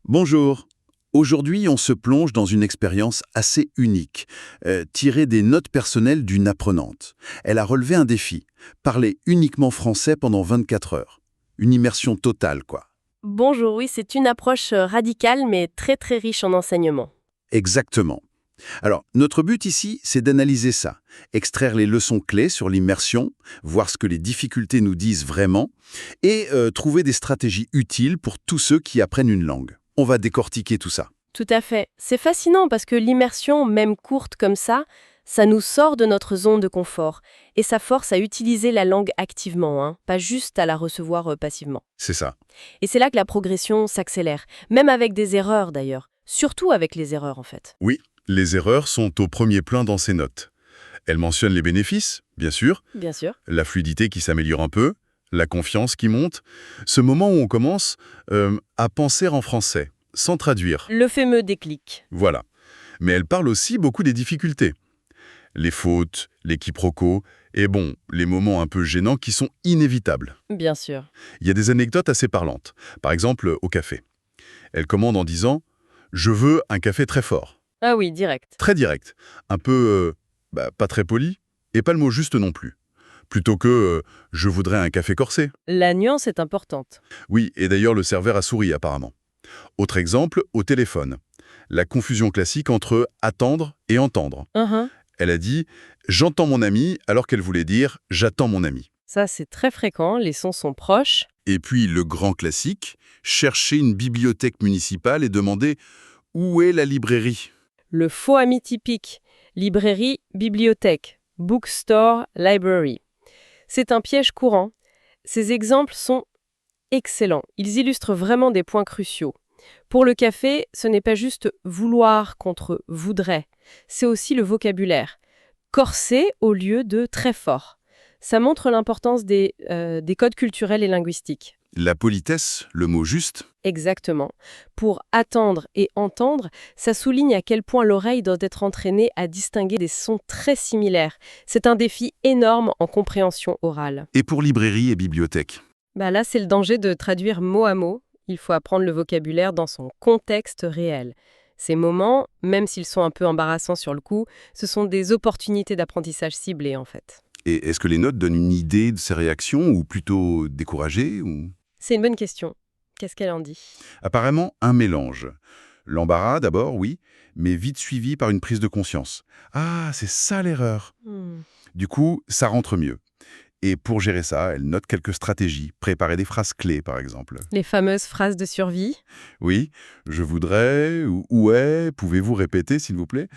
Bonjour. Aujourd'hui, on se plonge dans une expérience assez unique, tirée des notes personnelles d'une apprenante. Elle a relevé un défi, parler uniquement français pendant 24 heures. Une immersion totale, quoi. Bonjour, oui, c'est une approche radicale mais très très riche en enseignements. Exactement. Alors, notre but ici, c'est d'analyser ça, extraire les leçons clés sur l'immersion, voir ce que les difficultés nous disent vraiment, et trouver des stratégies utiles pour tous ceux qui apprennent une langue. On va décortiquer tout ça. Tout à fait. C'est fascinant parce que l'immersion, même courte comme ça nous sort de notre zone de confort et ça force à utiliser la langue activement, pas juste à la recevoir passivement. C'est ça. Et c'est là que la progression s'accélère, même avec des erreurs d'ailleurs. Surtout avec les erreurs en fait. Oui, les erreurs sont au premier plan dans ces notes. Elle mentionne les bénéfices, bien sûr, Bien sûr. la fluidité qui s'améliore un peu, la confiance qui monte, ce moment où on commence à penser en français, sans traduire. Le fameux déclic. Voilà. Mais elle parle aussi beaucoup des difficultés. Les fautes, les quiproquos, et bon, les moments un peu gênants qui sont inévitables. Bien sûr. Il y a des anecdotes assez parlantes. Par exemple, au café. Elle commande en disant « Je veux un café très fort ». Ah oui, direct. Très direct. Un peu, pas très poli, et pas le mot juste non plus. Plutôt que je voudrais un café corsé ». La nuance est importante. Oui, et d'ailleurs le serveur a souri apparemment. Autre exemple, au téléphone. La confusion classique entre attendre et entendre. Elle a dit « j'entends mon ami » alors qu'elle voulait dire « j'attends mon ami ». Ça, c'est très fréquent, les sons sont proches. Et puis le grand classique, chercher une bibliothèque municipale et demander « où est la librairie ?» Le faux ami typique. Librairie, bibliothèque. Bookstore, library. C'est un piège courant. Ces exemples sont excellents. Ils illustrent vraiment des points cruciaux. Pour le café, ce n'est pas juste vouloir contre voudrait. C'est aussi le vocabulaire. Corsé au lieu de très fort. Ça montre l'importance des codes culturels et linguistiques. La politesse, le mot juste. Exactement. Pour attendre et entendre, ça souligne à quel point l'oreille doit être entraînée à distinguer des sons très similaires. C'est un défi énorme en compréhension orale. Et pour librairie et bibliothèque. Là, c'est le danger de traduire mot à mot. Il faut apprendre le vocabulaire dans son contexte réel. Ces moments, même s'ils sont un peu embarrassants sur le coup, ce sont des opportunités d'apprentissage ciblées en fait. Et est-ce que les notes donnent une idée de ses réactions ou plutôt découragées ou... C'est une bonne question. Qu'est-ce qu'elle en dit? Apparemment, un mélange. L'embarras d'abord, oui, mais vite suivi par une prise de conscience. Ah, c'est ça l'erreur. Du coup, ça rentre mieux. Et pour gérer ça, elle note quelques stratégies, préparer des phrases clés par exemple. Les fameuses phrases de survie. Oui, je voudrais, ou où est, pouvez-vous répéter s'il vous plaît.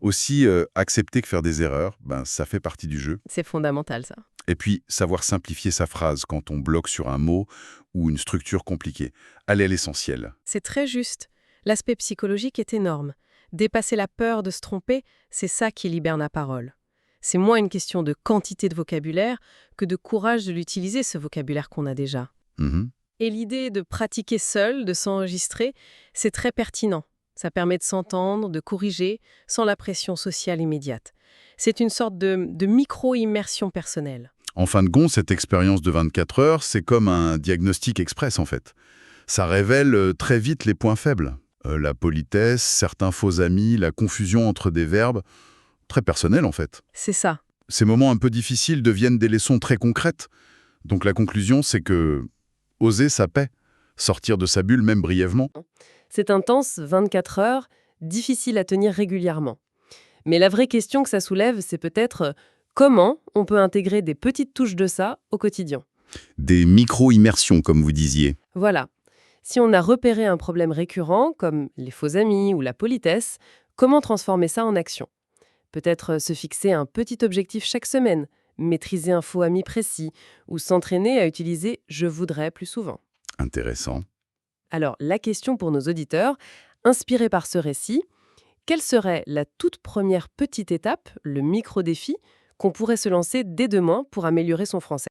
Aussi, accepter que faire des erreurs, ça fait partie du jeu. C'est fondamental ça. Et puis, savoir simplifier sa phrase quand on bloque sur un mot ou une structure compliquée. Aller à l'essentiel. C'est très juste. L'aspect psychologique est énorme. Dépasser la peur de se tromper, c'est ça qui libère la parole. C'est moins une question de quantité de vocabulaire que de courage de l'utiliser, ce vocabulaire qu'on a déjà. Mhm. Et l'idée de pratiquer seul, de s'enregistrer, c'est très pertinent. Ça permet de s'entendre, de corriger, sans la pression sociale immédiate. C'est une sorte de micro-immersion personnelle. En fin de compte, cette expérience de 24 heures, c'est comme un diagnostic express en fait. Ça révèle très vite les points faibles. La politesse, certains faux amis, la confusion entre des verbes. Très personnel en fait. C'est ça. Ces moments un peu difficiles deviennent des leçons très concrètes. Donc la conclusion, c'est que oser ça paie. Sortir de sa bulle même brièvement. C'est intense, 24 heures, difficile à tenir régulièrement. Mais la vraie question que ça soulève, c'est peut-être comment on peut intégrer des petites touches de ça au quotidien. Des micro-immersions, comme vous disiez. Voilà. Si on a repéré un problème récurrent, comme les faux amis ou la politesse, comment transformer ça en action? Peut-être se fixer un petit objectif chaque semaine, maîtriser un faux ami précis, ou s'entraîner à utiliser « je voudrais » plus souvent. Intéressant. Alors, la question pour nos auditeurs, inspirés par ce récit, quelle serait la toute première petite étape, le micro-défi, qu'on pourrait se lancer dès demain pour améliorer son français?